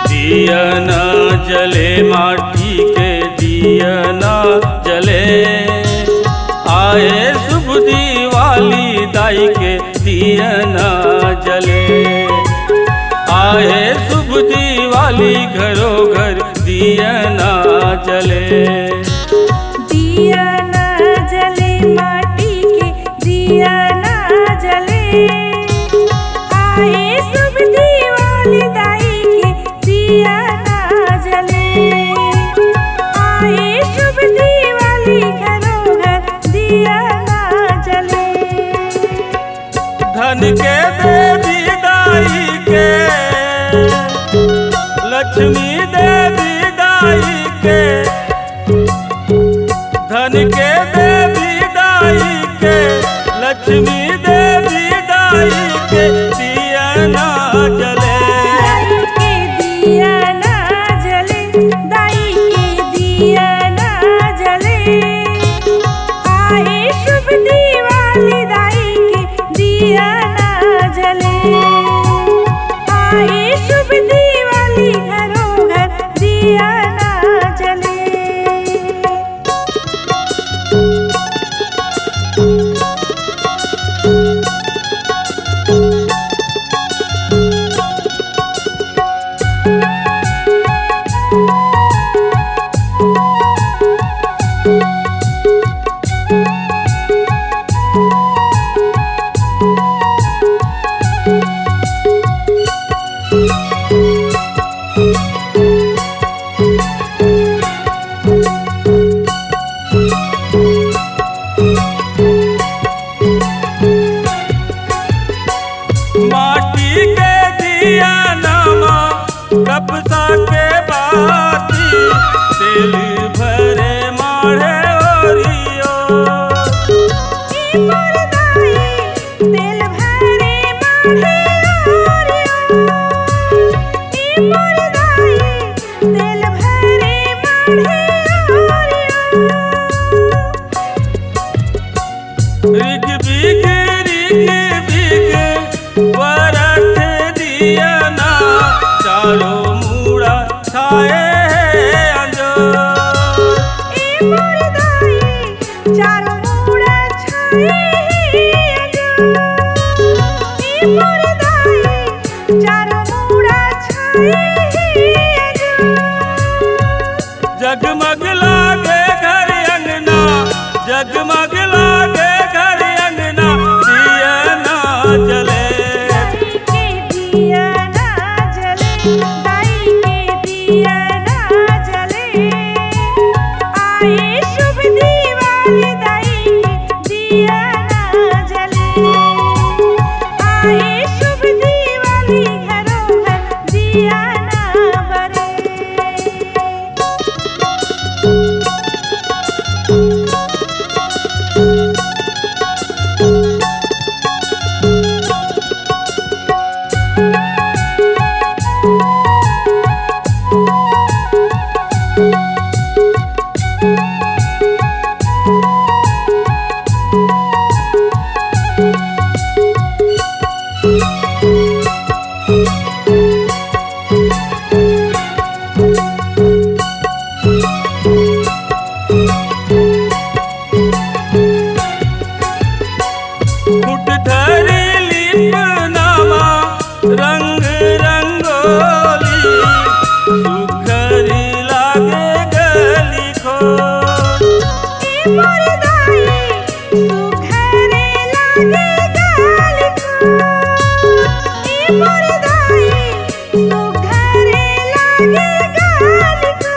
दिया ना जले माटी के दिया ना जले, आए शुभ दिवाली दाई के दिया ना जले। आए शुभ दिवाली घरों घर दिया ना जले। दिया ना जले माटी के दिया ना जले, आए शुभ दिवाली दाई के दिया ना जले। आए शुभ दिवाली घरों घर दिया ना जले। धन के देवी दाई के, लक्ष्मी देवी दाई के, धन के देवी दाई के, लक्ष्मी देवी दाई के दिया ना जले। दाई के दिया ना जले, दाई के दिया ना जले। आए शुभ दिवाली दाई के दिया ना जले। आए शुभ दिवाली घरों घर दिया ना जले। माटी के दिया नामा कपसा के बाती, तेल भरे माढ़े ओरियो। ई मोर दाई तेल भरे माढ़े ओरियो। ई मोर दाई तेल भरे माढ़े ओरियो। रिग बिग वरत दिया ना, चारों मूड़ा छाए अंजोर। ई मोर दाई चारों मूड़ा छाए अंजोर। ई मोर दाई चारों मूड़ा छाए अंजोर। जगमग लागे घर अंगना, जगमग लागे घर अंगना दिया ना जले। दाई के दिया ना जले, दाई के दिया ना जले। आए शुभ दिवाली दाई के दिया ना जले। आए शुभ दिवाली घरों घर दिया ना बरे। फुट धरी लिप नामा रंग रंगोली, सुखरी लागे गली खो। ई मोर दाई सुघरे लागे गाली को। ई मोर दाई सुघरे लागे गाली को।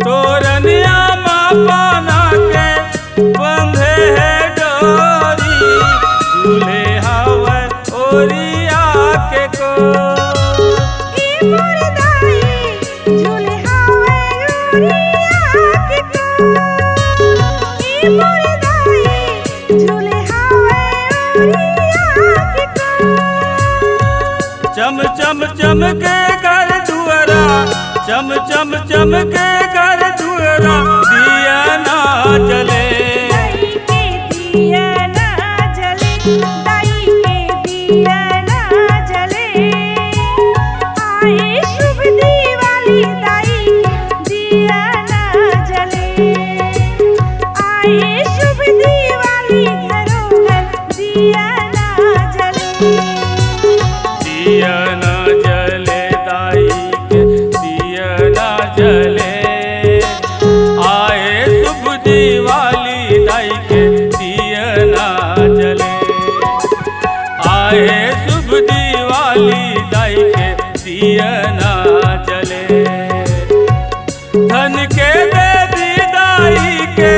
तोरनिया मापाना के बंधे है डोरी, दूल्हे हवन ओरिया के को। चम चम चमके घर दुअरा, चम चम चमके घर दुअरा, दिया ना जले। दाई के दिया ना जले, दाई के दिया ना जले। आए शुभ दिवाली, दाई के दिया ना जले। आए शुभ दिवाली, घरों घर दिया ना जले। दिया ना जले दाई के दिया ना जले। आए शुभ दिवाली दाई के दिया ना जले। आए शुभ दिवाली दाई के दिया ना जले। धन के देवी दाई के,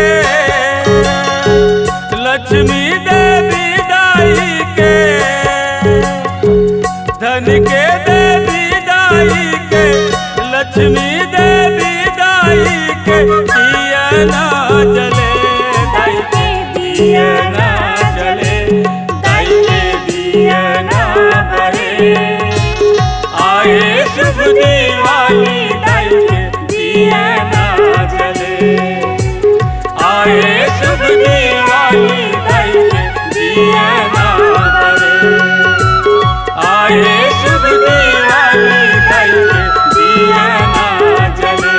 लक्ष्मी देवी दाई के, धन के देवी दाई के, लक्ष्मी देवी दाई के, दिया ना जले दाई के दिया ना जले। दाई के दिया ना बरे। आए शुभ दिवाली दाई के दिया ना जले। आए शुभ दिवाली दाई के दिया ना बरे। आए शुभ दिवाली दाई के दिया ना जले।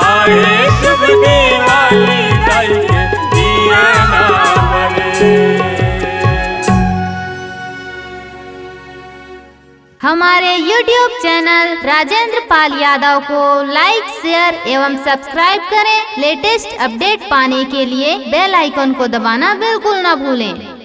आए शुभ दिवाली दाई के दिया ना बरे। हमारे YouTube चैनल राजेंद्र पाल यादव को लाइक, शेयर एवं सब्सक्राइब करें। लेटेस्ट अपडेट पाने के लिए बेल आइकन को दबाना बिल्कुल न भूलें।